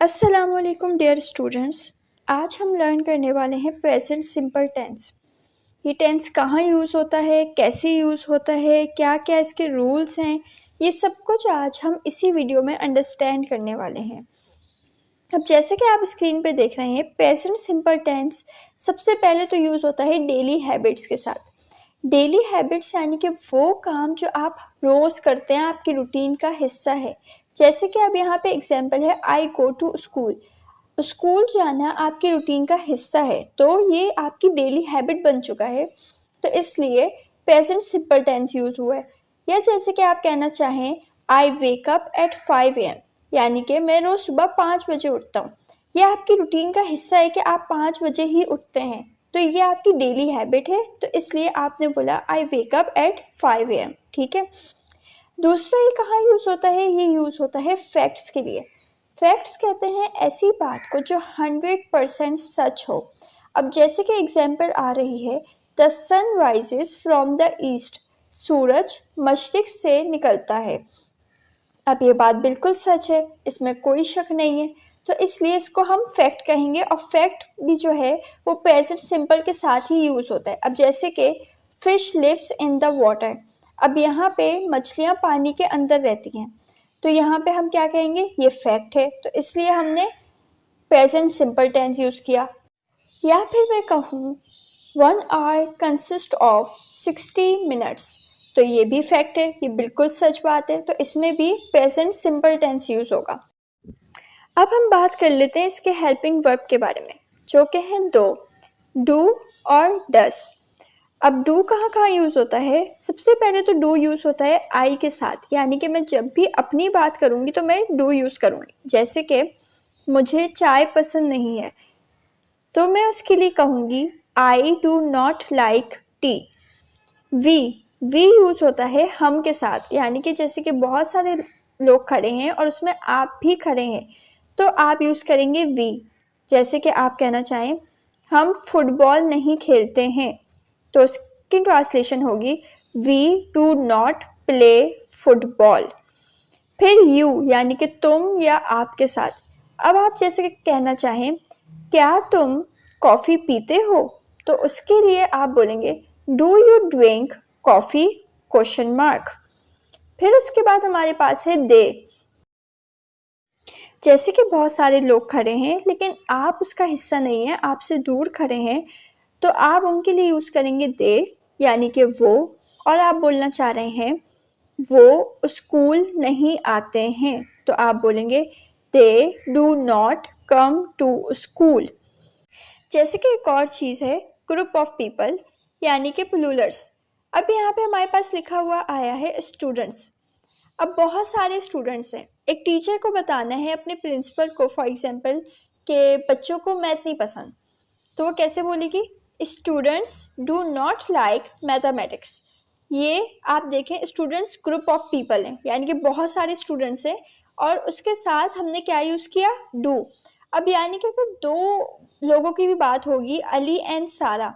अस्सलामुअलैकुम dear students. आज हम लर्न करने वाले हैं प्रेजेंट सिंपल टेंस। ये टेंस कहाँ यूज़ होता है, कैसे यूज़ होता है, क्या क्या इसके रूल्स हैं, ये सब कुछ आज हम इसी वीडियो में अंडरस्टैंड करने वाले हैं। अब जैसे कि आप स्क्रीन पे देख रहे हैं, प्रेजेंट सिंपल टेंस सबसे पहले तो यूज़ होता है डेली हैबिट्स के साथ। डेली हैबिट्स यानी कि वो काम जो आप रोज़ करते हैं, आपकी रूटीन का हिस्सा है। जैसे कि अब यहाँ पे एग्जांपल है, आई गो टू स्कूल। स्कूल जाना आपकी रूटीन का हिस्सा है, तो ये आपकी डेली हैबिट बन चुका है, तो इसलिए प्रेजेंट सिंपल टेंस यूज़ हुआ है। या जैसे कि आप कहना चाहें, आई वेक अप एट 5 AM, यानी कि मैं रोज़ सुबह 5 बजे उठता हूँ। यह आपकी रूटीन का हिस्सा है कि आप 5 बजे ही उठते हैं, तो ये आपकी डेली हैबिट है, तो इसलिए आपने बोला आई वेक अप एट 5 AM। ठीक है। दूसरा ये कहाँ यूज़ होता है, ये यूज़ होता है फैक्ट्स के लिए। फैक्ट्स कहते हैं ऐसी बात को जो 100% सच हो। अब जैसे कि एग्जाम्पल आ रही है, the sun rises from the east, सूरज मशरिक से निकलता है। अब ये बात बिल्कुल सच है, इसमें कोई शक नहीं है, तो इसलिए इसको हम फैक्ट कहेंगे। और फैक्ट भी जो है वो प्रेजेंट सिंपल के साथ ही यूज़ होता है। अब जैसे कि fish lives in the water, अब यहाँ पे मछलियाँ पानी के अंदर रहती हैं, तो यहाँ पे हम क्या कहेंगे, ये फैक्ट है, तो इसलिए हमने प्रेजेंट सिंपल टेंस यूज़ किया। या फिर मैं कहूँ 1 आवर कंसिस्ट ऑफ 60 मिनट्स, तो ये भी फैक्ट है, ये बिल्कुल सच बात है, तो इसमें भी प्रेजेंट सिंपल टेंस यूज़ होगा। अब हम बात कर लेते हैं इसके हेल्पिंग वर्ब के बारे में, जो कि हैं दो, डू और डस। अब डू कहाँ कहाँ यूज़ होता है, सबसे पहले तो डू यूज़ होता है आई के साथ, यानी कि मैं जब भी अपनी बात करूँगी तो मैं डू यूज़ करूँगी। जैसे कि मुझे चाय पसंद नहीं है, तो मैं उसके लिए कहूँगी I do not like tea. We use होता है हम के साथ, यानी कि जैसे कि बहुत सारे लोग खड़े हैं और उसमें आप भी खड़े हैं, तो आप यूज़ करेंगे वी। जैसे कि आप कहना चाहें, हम फुटबॉल नहीं खेलते हैं, तो उसकी ट्रांसलेशन होगी we do not play football. फिर यू यानी कि तुम या आपके साथ। अब आप जैसे कि कहना चाहें, क्या तुम कॉफ़ी पीते हो, तो उसके लिए आप बोलेंगे do you drink coffee question mark. फिर उसके बाद हमारे पास है दे। जैसे कि बहुत सारे लोग खड़े हैं लेकिन आप उसका हिस्सा नहीं है, आपसे दूर खड़े हैं, तो आप उनके लिए यूज़ करेंगे दे, यानी कि वो। और आप बोलना चाह रहे हैं वो स्कूल नहीं आते हैं, तो आप बोलेंगे they do not come to school. जैसे कि एक और चीज़ है ग्रुप ऑफ पीपल, यानी कि प्लूरल्स। अब यहाँ पे हमारे पास लिखा हुआ आया है स्टूडेंट्स। अब बहुत सारे स्टूडेंट्स हैं, एक टीचर को बताना है अपने प्रिंसिपल को, फॉर एग्जांपल कि बच्चों को मैथ नहीं पसंद, तो वो कैसे बोलेगी, students do not like mathematics. ये आप देखें, स्टूडेंट्स ग्रुप ऑफ पीपल हैं, यानी कि बहुत सारे स्टूडेंट्स हैं, और उसके साथ हमने क्या यूज़ किया, डू। अब यानी कि अगर दो लोगों की भी बात होगी, अली एंड सारा,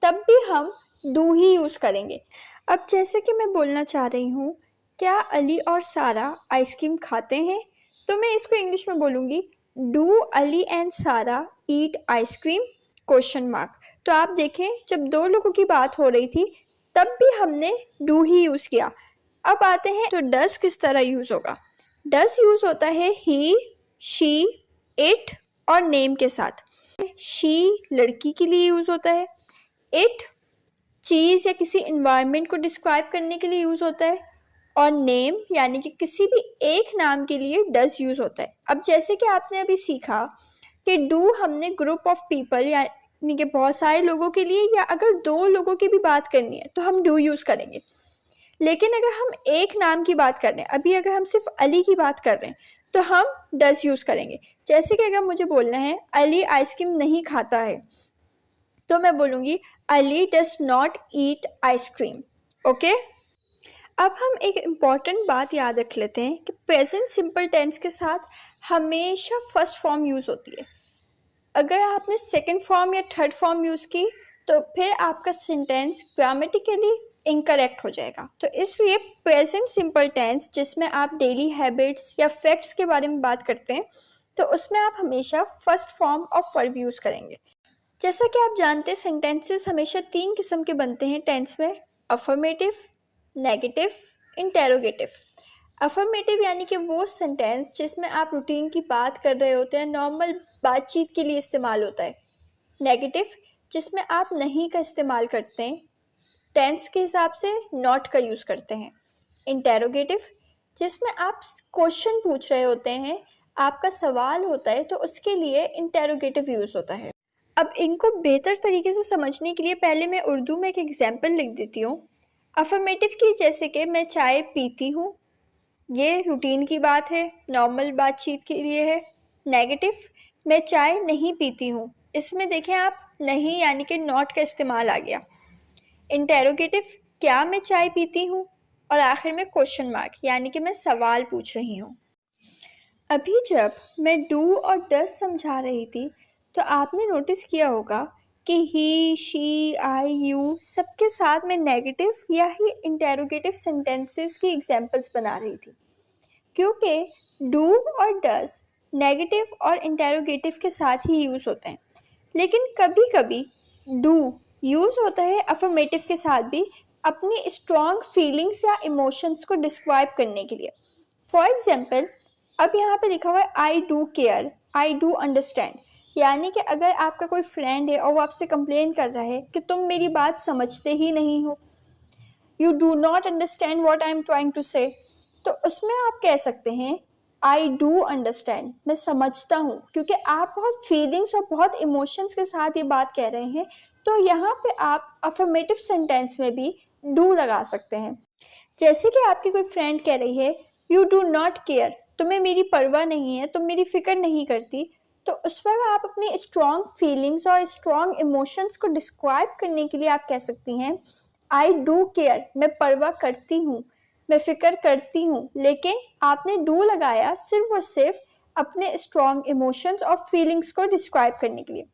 तब भी हम डू ही यूज़ करेंगे। अब जैसे कि मैं बोलना चाह रही हूँ, क्या अली और सारा आइसक्रीम खाते हैं, तो मैं इसको इंग्लिश में बोलूँगी डू अली एंड सारा ईट आइसक्रीम क्वेश्चन मार्क। तो आप देखें, जब दो लोगों की बात हो रही थी तब भी हमने डू ही यूज़ किया। अब आते हैं तो डस किस तरह यूज़ होगा। डस यूज़ होता है ही, शी, इट और नेम के साथ। शी लड़की के लिए यूज़ होता है, इट चीज़ या किसी इन्वायरमेंट को डिस्क्राइब करने के लिए यूज़ होता है, और नेम यानी कि किसी भी एक नाम के लिए डस यूज़ होता है। अब जैसे कि आपने अभी सीखा कि डू हमने ग्रुप ऑफ पीपल यानी कि बहुत सारे लोगों के लिए, या अगर दो लोगों की भी बात करनी है तो हम डू यूज़ करेंगे। लेकिन अगर हम एक नाम की बात कर रहे हैं, अभी अगर हम सिर्फ अली की बात कर रहे हैं, तो हम डस यूज़ करेंगे। जैसे कि अगर मुझे बोलना है अली आइसक्रीम नहीं खाता है, तो मैं बोलूँगी Ali does not eat ice cream. Okay. अब हम एक इम्पॉर्टेंट बात याद रख लेते हैं कि प्रेजेंट सिंपल टेंस के साथ हमेशा फर्स्ट फॉर्म यूज़ होती है। अगर आपने सेकंड फॉर्म या थर्ड फॉर्म यूज़ की तो फिर आपका सेंटेंस ग्रामेटिकली इनकरेक्ट हो जाएगा। तो इसलिए प्रेजेंट सिंपल टेंस जिसमें आप डेली हैबिट्स या फैक्ट्स के बारे में बात करते हैं, तो उसमें आप हमेशा first form of verb use करेंगे। जैसा कि आप जानते हैं सेंटेंसेस हमेशा 3 किस्म के बनते हैं टेंस में, अफर्मेटिव, नेगेटिव, इंटेरोगेटिव। अफर्मेटिव यानी कि वो सेंटेंस जिसमें आप रूटीन की बात कर रहे होते हैं, नॉर्मल बातचीत के लिए इस्तेमाल होता है। नेगेटिव जिसमें आप नहीं का इस्तेमाल करते हैं, टेंस के हिसाब से नॉट का यूज़ करते हैं। इंटेरोगेटिव जिसमें आप क्वेश्चन पूछ रहे होते हैं, आपका सवाल होता है, तो उसके लिए इंटेरोगेटिव यूज़ होता है। अब इनको बेहतर तरीके से समझने के लिए पहले मैं उर्दू में एक एग्जाम्पल लिख देती हूँ। अफर्मेटिव की जैसे कि मैं चाय पीती हूँ, ये रूटीन की बात है, नॉर्मल बातचीत के लिए है। नेगेटिव मैं चाय नहीं पीती हूँ, इसमें देखें आप नहीं यानी कि नॉट का इस्तेमाल आ गया। इंटेरोगेटिव क्या मैं चाय पीती हूँ, और आखिर में क्वेश्चन मार्क यानी कि मैं सवाल पूछ रही हूँ। अभी जब मैं डू और डस समझा रही थी तो आपने नोटिस किया होगा कि ही, शी, आई, यू सबके साथ मैं नेगेटिव या ही इंटेरोगेटिव सेंटेंसेस की एग्जांपल्स बना रही थी, क्योंकि डू और डस नेगेटिव और इंटेरोगेटिव के साथ ही यूज़ होते हैं। लेकिन कभी कभी डू यूज़ होता है अफर्मेटिव के साथ भी, अपनी स्ट्रॉन्ग फीलिंग्स या इमोशंस को डिस्क्राइब करने के लिए। फॉर एग्जाम्पल अब यहाँ पे लिखा हुआ है I do care, I do understand, यानी कि अगर आपका कोई फ्रेंड है और वो आपसे कंप्लेन कर रहा है कि तुम मेरी बात समझते ही नहीं हो, you do not understand what I am trying to say, तो उसमें आप कह सकते हैं आई डू अंडरस्टैंड, मैं समझता हूँ, क्योंकि आप बहुत फीलिंग्स और बहुत इमोशंस के साथ ये बात कह रहे हैं। तो यहाँ पे आप अफर्मेटिव सेंटेंस में भी डू लगा सकते हैं। जैसे कि आपकी कोई फ्रेंड कह रही है यू डू नॉट केयर, तुम्हें मेरी परवाह नहीं है, तुम मेरी फिक्र नहीं करती, तो उस वक्त आप अपनी स्ट्रॉन्ग फीलिंग्स और स्ट्रॉन्ग इमोशंस को डिस्क्राइब करने के लिए आप कह सकती हैं आई डू केयर, मैं परवाह करती हूँ, मैं फिक्र करती हूँ। लेकिन आपने डू लगाया सिर्फ और सिर्फ अपने स्ट्रॉन्ग इमोशंस और फीलिंग्स को डिस्क्राइब करने के लिए।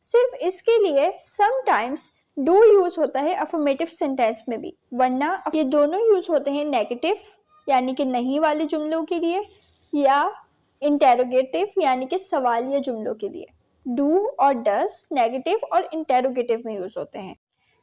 सिर्फ इसके लिए समटाइम्स डू यूज़ होता है अफर्मेटिव सेंटेंस में भी, वरना ये दोनों यूज़ होते हैं नेगेटिव यानी कि नहीं वाले जुमलों के लिए या इंटेरोगेटिव यानी कि सवालिया जुमलों के लिए। डू और डस नेगेटिव और इंटेरोगेटिव में यूज़ होते हैं।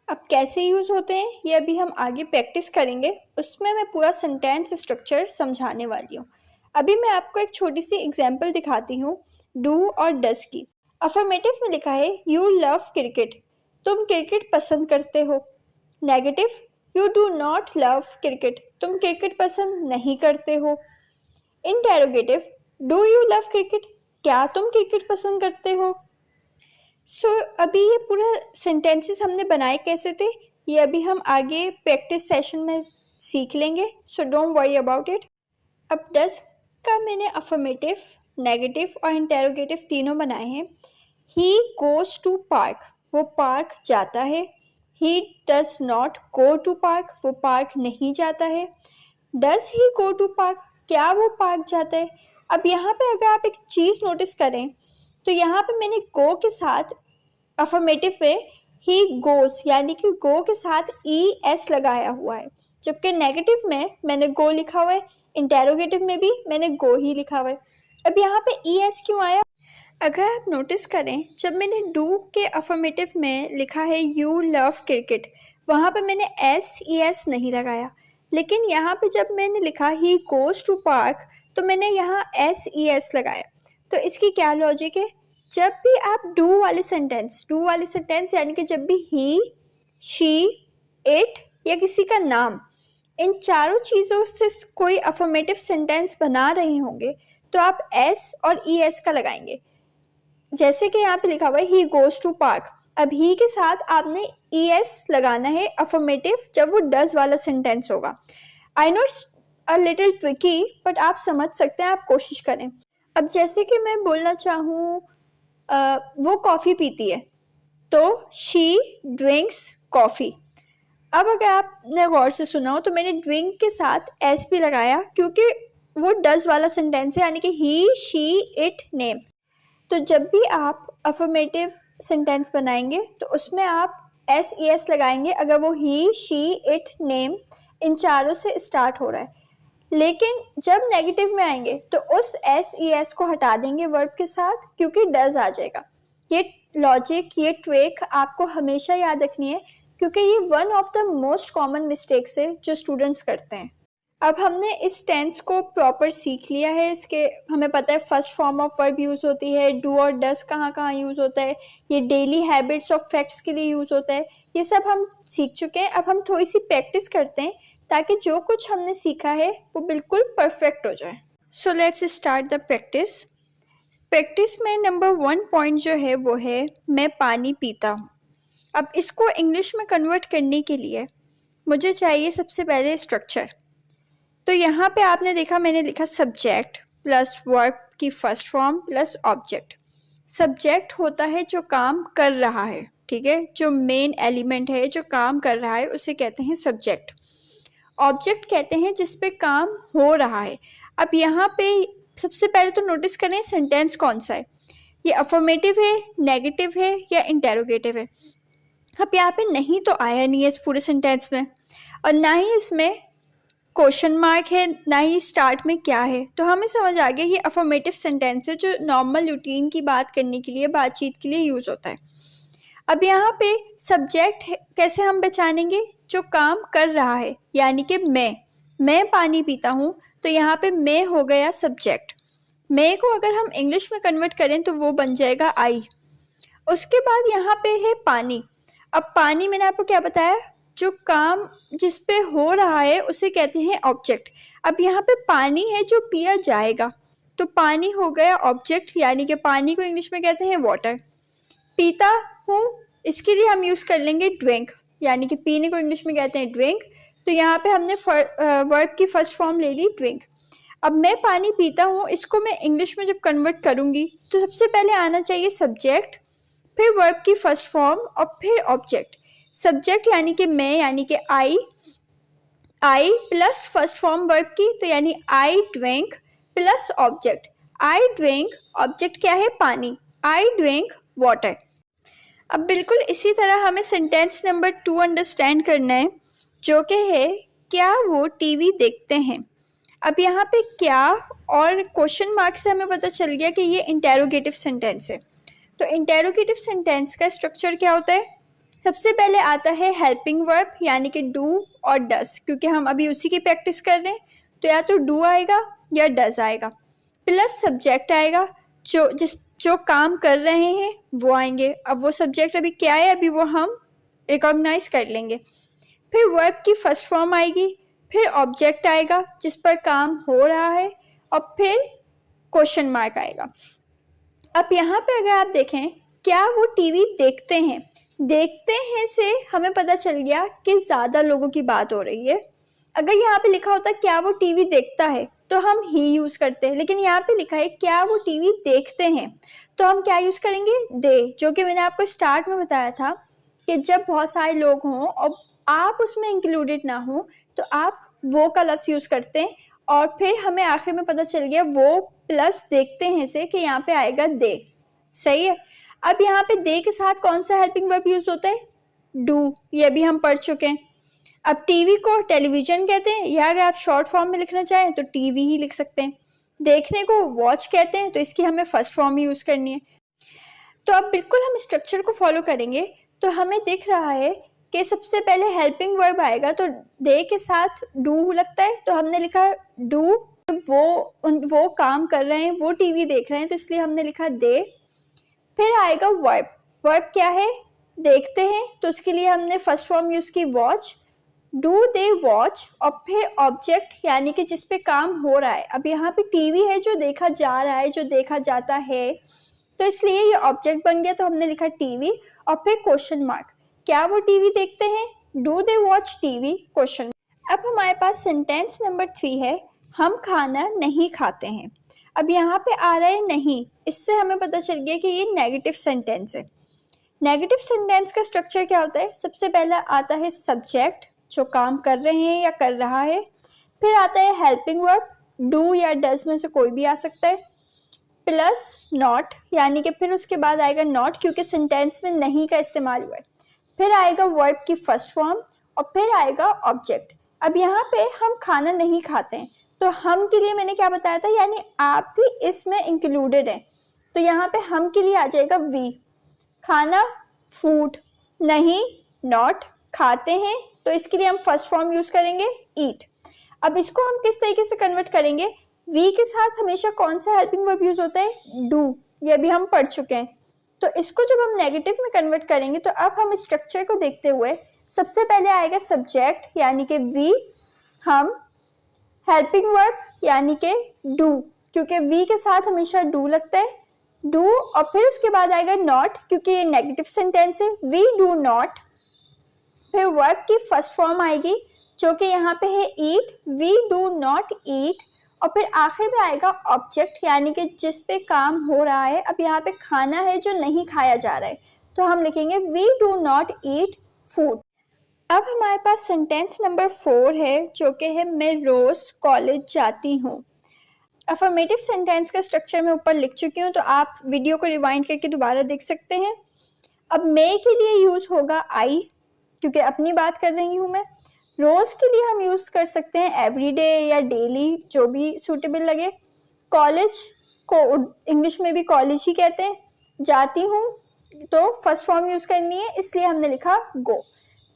अब कैसे यूज़ होते हैं ये अभी हम आगे प्रैक्टिस करेंगे, उसमें मैं पूरा सेंटेंस स्ट्रक्चर समझाने वाली हूँ। अभी मैं आपको एक छोटी सी एग्जांपल दिखाती हूँ डू और डस की। अफर्मेटिव में लिखा है यू लव क्रिकेट, तुम क्रिकेट पसंद करते हो। Negative you do not love cricket, तुम क्रिकेट पसंद नहीं करते हो। Interrogative do you love cricket, क्या तुम क्रिकेट पसंद करते हो। अभी ये पूरा सेंटेंसेस हमने बनाए कैसे थे ये अभी हम आगे प्रैक्टिस सेशन में सीख लेंगे, so don't worry about it. अब डस का मैंने अफर्मेटिव, नेगेटिव और इंटेरोगेटिव तीनों बनाए हैं। ही गोज टू पार्क, वो पार्क जाता है। He does not go to park, वो पार्क नहीं जाता है। Does he go to park, क्या वो पार्क जाता है। अब यहाँ पे अगर आप एक चीज़ नोटिस करें तो यहाँ पे मैंने गो के साथ अफर्मेटिव में ही गोस यानी कि गो के साथ ई एस लगाया हुआ है, जबकि नेगेटिव में मैंने गो लिखा हुआ है, इंटेरोगेटिव में भी मैंने गो ही लिखा हुआ है। अब यहाँ पे ई एस क्यों आया, अगर आप नोटिस करें जब मैंने डू के अफर्मेटिव में लिखा है यू लव क्रिकेट, वहाँ पे मैंने एस ई एस नहीं लगाया, लेकिन यहाँ पे जब मैंने लिखा ही गोज टू पार्क तो मैंने यहाँ एस ई एस लगाया। तो इसकी क्या लॉजिक है, जब भी आप डू वाले सेंटेंस यानी कि जब भी ही, शी, इट या किसी का नाम, इन चारों चीज़ों से कोई अफर्मेटिव सेंटेंस बना रहे होंगे तो आप एस और ई एस का लगाएंगे। जैसे कि यहाँ पे लिखा हुआ है ही गोज टू पार्क, अब ही के साथ आपने ई एस लगाना है अफर्मेटिव जब वो डज वाला सेंटेंस होगा। I know a little tricky but आप समझ सकते हैं, आप कोशिश करें। अब जैसे कि मैं बोलना चाहूँ वो कॉफ़ी पीती है, तो शी ड्रिंक्स कॉफ़ी। अब अगर आपने गौर से सुना हो तो मैंने ड्रिंक के साथ एस भी लगाया क्योंकि वो डज वाला सेंटेंस है यानी कि ही, शी, इट, नेम। तो जब भी आप अफर्मेटिव सेंटेंस बनाएंगे तो उसमें आप एस ई एस लगाएंगे अगर वो ही, शी, इट, नेम इन चारों से स्टार्ट हो रहा है। लेकिन जब नेगेटिव में आएंगे तो उस एस ई एस को हटा देंगे वर्ब के साथ, क्योंकि डज आ जाएगा। ये लॉजिक, ये ट्रिक आपको हमेशा याद रखनी है, क्योंकि ये one of the most common mistakes है जो स्टूडेंट्स करते हैं। अब हमने इस टेंस को प्रॉपर सीख लिया है। इसके हमें पता है first form of verb use होती है, डू और डस कहाँ कहाँ यूज़ होता है, ये डेली हैबिट्स ऑफ फैक्ट्स के लिए यूज़ होता है। ये सब हम सीख चुके हैं। अब हम थोड़ी सी प्रैक्टिस करते हैं ताकि जो कुछ हमने सीखा है वो बिल्कुल परफेक्ट हो जाए। So let's start the practice. Practice में नंबर 1 पॉइंट जो है वो है मैं पानी पीता हूँ। अब इसको इंग्लिश में कन्वर्ट करने के लिए मुझे चाहिए सबसे पहले स्ट्रक्चर। तो यहाँ पे आपने देखा मैंने लिखा सब्जेक्ट प्लस वर्ब की first form plus object. Subject होता है जो काम कर रहा है, ठीक है, जो मेन एलिमेंट है जो काम कर रहा है उसे कहते हैं सब्जेक्ट। ऑब्जेक्ट कहते हैं जिस पे काम हो रहा है। अब यहाँ पे सबसे पहले तो नोटिस करें सेंटेंस कौन सा है, ये अफर्मेटिव है, नेगेटिव है या इंटेरोगेटिव है। अब यहाँ पे नहीं तो आया नहीं है इस पूरे सेंटेंस में, और ना ही इसमें क्वेश्चन मार्क है, ना ही स्टार्ट में क्या है। तो हमें समझ आ गया ये अफर्मेटिव सेंटेंस है जो नॉर्मल रूटीन की बात करने के लिए, बातचीत के लिए यूज़ होता है। अब यहाँ पे सब्जेक्ट कैसे हम पहचानेंगे, जो काम कर रहा है, यानी कि मैं पानी पीता हूँ, तो यहाँ पे मैं हो गया सब्जेक्ट। मैं को अगर हम इंग्लिश में कन्वर्ट करें तो वो बन जाएगा आई। उसके बाद यहाँ पे है पानी। अब पानी मैंने आपको क्या बताया, जो काम जिस पे हो रहा है उसे कहते हैं ऑब्जेक्ट। अब यहाँ पे पानी है जो पिया जाएगा, तो पानी हो गया ऑब्जेक्ट, यानी कि पानी को इंग्लिश में कहते हैं वाटर। पीता हूँ, इसके लिए हम यूज़ कर लेंगे ड्रिंक, यानी कि पीने को इंग्लिश में कहते हैं ड्रिंक। तो यहाँ पे हमने वर्ब की फर्स्ट फॉर्म ले ली ड्रिंक। अब मैं पानी पीता हूँ, इसको मैं इंग्लिश में जब कन्वर्ट करूँगी तो सबसे पहले आना चाहिए सब्जेक्ट, फिर वर्ब की फर्स्ट फॉर्म और फिर ऑब्जेक्ट। सब्जेक्ट यानी कि मैं, यानी कि आई प्लस फर्स्ट फॉर्म वर्ब की, तो यानी I drink plus object. I drink, object क्या है पानी, आई ड्रिंक वाटर। अब बिल्कुल इसी तरह हमें सेंटेंस नंबर 2 अंडरस्टैंड करना है, जो कि है क्या वो टीवी देखते हैं। अब यहाँ पे क्या और क्वेश्चन मार्क से हमें पता चल गया कि ये इंटेरोगेटिव सेंटेंस है। तो इंटेरोगेटिव सेंटेंस का स्ट्रक्चर क्या होता है, सबसे पहले आता है हेल्पिंग वर्ब, यानी कि डू और डस, क्योंकि हम अभी उसी की प्रैक्टिस कर रहे हैं। तो या तो डू आएगा या डस आएगा, प्लस सब्जेक्ट आएगा, जो काम कर रहे हैं वो आएंगे। अब वो सब्जेक्ट अभी क्या है, अभी वो हम रिकॉग्नाइज कर लेंगे। फिर वर्ब की फर्स्ट फॉर्म आएगी, फिर ऑब्जेक्ट आएगा जिस पर काम हो रहा है, और फिर क्वेश्चन मार्क आएगा। अब यहाँ पे अगर आप देखें क्या वो टीवी देखते हैं, देखते हैं से हमें पता चल गया कि ज़्यादा लोगों की बात हो रही है। अगर यहाँ पे लिखा होता क्या वो टीवी देखता है तो हम ही यूज़ करते हैं, लेकिन यहाँ पे लिखा है क्या वो टीवी देखते हैं, तो हम क्या यूज़ करेंगे, दे, जो कि मैंने आपको स्टार्ट में बताया था कि जब बहुत सारे लोग हों और आप उसमें इंक्लूडेड ना हो तो आप वो का लफ्ज़ यूज़ करते हैं। और फिर हमें आखिर में पता चल गया वो प्लस देखते हैं से कि यहाँ पे आएगा दे, सही है। अब यहाँ पे दे के साथ कौन सा हेल्पिंग वर्ब यूज़ होता है, डू, ये भी हम पढ़ चुके हैं। अब टीवी को टेलीविज़न कहते हैं, या अगर आप शॉर्ट फॉर्म में लिखना चाहें तो टीवी ही लिख सकते हैं। देखने को वॉच कहते हैं, तो इसकी हमें फर्स्ट फॉर्म ही यूज़ करनी है। तो अब बिल्कुल हम स्ट्रक्चर को फॉलो करेंगे तो हमें दिख रहा है कि सबसे पहले हेल्पिंग वर्ब आएगा, तो दे के साथ डू लगता है, तो हमने लिखा डू, वो काम कर रहे हैं, वो टीवी देख रहे हैं, तो इसलिए हमने लिखा दे। फिर आएगा वर्ब, वर्ब क्या है, देखते हैं, तो उसके लिए हमने फर्स्ट फॉर्म यूज़ की वॉच, डू दे वॉच, और फिर ऑब्जेक्ट यानी कि जिस पे काम हो रहा है। अब यहाँ पे टीवी है जो देखा जा रहा है, जो देखा जाता है, तो इसलिए ये ऑब्जेक्ट बन गया, तो हमने लिखा टीवी, और फिर क्वेश्चन मार्क, क्या वो टीवी देखते हैं, do they watch TV, question. अब हमारे पास सेंटेंस नंबर 3 है हम खाना नहीं खाते हैं। अब यहाँ पे आ रहा है नहीं, इससे हमें पता चल गया कि ये नेगेटिव सेंटेंस है। नेगेटिव सेंटेंस का स्ट्रक्चर क्या होता है, सबसे पहला आता है सब्जेक्ट जो काम कर रहे हैं या कर रहा है, फिर आता है हेल्पिंग वर्ब, डू या डज में से कोई भी आ सकता है, प्लस नॉट, यानी कि फिर उसके बाद आएगा नॉट क्योंकि सेंटेंस में नहीं का इस्तेमाल हुआ है, फिर आएगा वर्ब की फर्स्ट फॉर्म और फिर आएगा ऑब्जेक्ट। अब यहाँ पे हम खाना नहीं खाते हैं, तो हम के लिए मैंने क्या बताया था, यानी आप भी इसमें इंक्लूडेड हैं। तो यहाँ पे हम के लिए आ जाएगा वी। खाना फूड, नहीं नॉट, खाते हैं तो इसके लिए हम फर्स्ट फॉर्म यूज करेंगे ईट। अब इसको हम किस तरीके से कन्वर्ट करेंगे, वी के साथ हमेशा कौन सा हेल्पिंग वर्ब यूज होता है, डू, ये भी हम पढ़ चुके हैं। तो इसको जब हम नेगेटिव में कन्वर्ट करेंगे तो अब हम स्ट्रक्चर को देखते हुए सबसे पहले आएगा सब्जेक्ट यानी कि वी, हम, हेल्पिंग वर्ब यानी कि डू, क्योंकि वी के साथ हमेशा डू लगता है, डू, और फिर उसके बाद आएगा नॉट क्योंकि ये नेगेटिव सेंटेंस है, वी डू नॉट। फिर वर्ब की फर्स्ट फॉर्म आएगी जो कि यहाँ पे है ईट, वी डू नॉट ईट, और फिर आखिर में आएगा ऑब्जेक्ट यानी कि जिस पे काम हो रहा है। अब यहाँ पे खाना है जो नहीं खाया जा रहा है, तो हम लिखेंगे we do not eat food. अब हमारे पास सेंटेंस नंबर 4 है जो कि है मैं रोज़ कॉलेज जाती हूँ। अफर्मेटिव सेंटेंस का स्ट्रक्चर मैं ऊपर लिख चुकी हूँ, तो आप वीडियो को रिवाइंड करके दोबारा देख सकते हैं। अब मैं के लिए यूज़ होगा आई, क्योंकि अपनी बात कर रही हूँ मैं। रोज़ के लिए हम यूज़ कर सकते हैं एवरीडे या डेली, जो भी सूटेबल लगे। कॉलेज को इंग्लिश में भी कॉलेज ही कहते हैं। जाती हूँ तो फर्स्ट फॉर्म यूज़ करनी है, इसलिए हमने लिखा गो।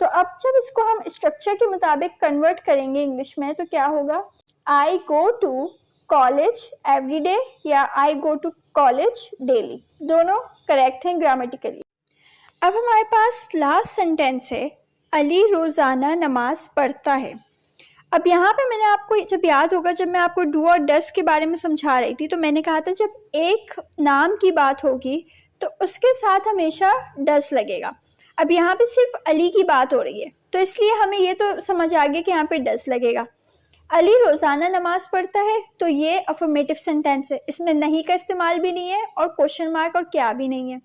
तो अब जब इसको हम स्ट्रक्चर के मुताबिक कन्वर्ट करेंगे इंग्लिश में तो क्या होगा, आई गो टू कॉलेज एवरीडे या आई गो टू कॉलेज डेली, दोनों करेक्ट हैं ग्रामेटिकली। अब हमारे पास लास्ट सेंटेंस है अली रोज़ाना नमाज पढ़ता है। अब यहाँ पे मैंने आपको, जब याद होगा जब मैं आपको डू और डस के बारे में समझा रही थी तो मैंने कहा था जब एक नाम की बात होगी तो उसके साथ हमेशा डस लगेगा। अब यहाँ पे सिर्फ अली की बात हो रही है तो इसलिए हमें ये तो समझ आ गया कि यहाँ पे डस लगेगा। अली रोज़ाना नमाज पढ़ता है तो ये अफर्मेटिव सेंटेंस है, इसमें नहीं का इस्तेमाल भी नहीं है और क्वेश्चन मार्क और क्या भी नहीं है,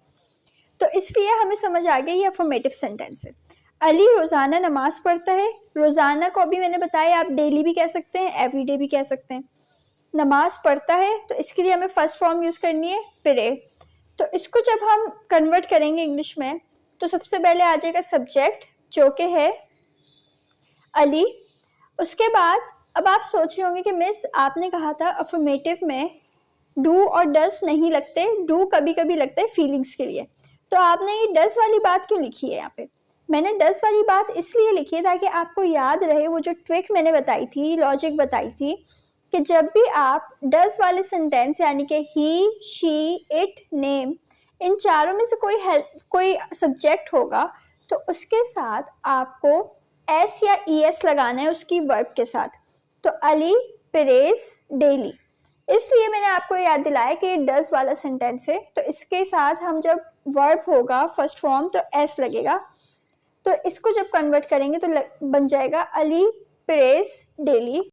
तो इसलिए हमें समझ आ गया ये अफर्मेटिव सेंटेंस है। अली रोज़ाना नमाज पढ़ता है, रोज़ाना को अभी मैंने बताया आप डेली भी कह सकते हैं, एवरीडे भी कह सकते हैं। नमाज पढ़ता है तो इसके लिए हमें फर्स्ट फॉर्म यूज़ करनी है प्रे। तो इसको जब हम कन्वर्ट करेंगे इंग्लिश में तो सबसे पहले आ जाएगा सब्जेक्ट जो कि है अली। उसके बाद अब आप सोच रहे होंगे कि मिस आपने कहा था अफर्मेटिव में डू और डस नहीं लगते, डू कभी कभी लगता है फीलिंग्स के लिए, तो आपने ये डस वाली बात क्यों लिखी है यहाँ पे। मैंने डस वाली बात इसलिए लिखी है ताकि आपको याद रहे वो जो ट्रिक मैंने बताई थी, लॉजिक बताई थी कि जब भी आप डस वाले सेंटेंस यानी कि ही, शी, इट, नेम, इन चारों में से कोई सब्जेक्ट होगा तो उसके साथ आपको एस या ई एस लगाना है उसकी वर्ब के साथ। तो अली प्रेज डेली, इसलिए मैंने आपको याद दिलाया कि ये डस वाला सेंटेंस है, तो इसके साथ हम जब वर्ब होगा फर्स्ट फॉर्म तो एस लगेगा। तो इसको जब कन्वर्ट करेंगे तो बन जाएगा अली प्रेज डेली।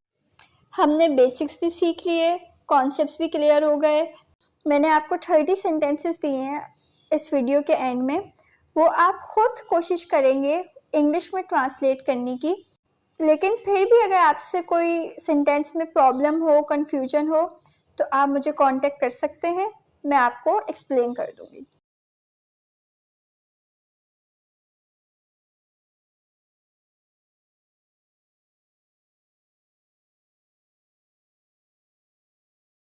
हमने बेसिक्स भी सीख लिए, कॉन्सेप्ट्स भी क्लियर हो गए। मैंने आपको 30 सेंटेंसेस दिए हैं इस वीडियो के एंड में, वो आप खुद कोशिश करेंगे इंग्लिश में ट्रांसलेट करने की। लेकिन फिर भी अगर आपसे कोई सेंटेंस में प्रॉब्लम हो, कन्फ्यूजन हो, तो आप मुझे कांटेक्ट कर सकते हैं, मैं आपको एक्सप्लेन कर दूँगी।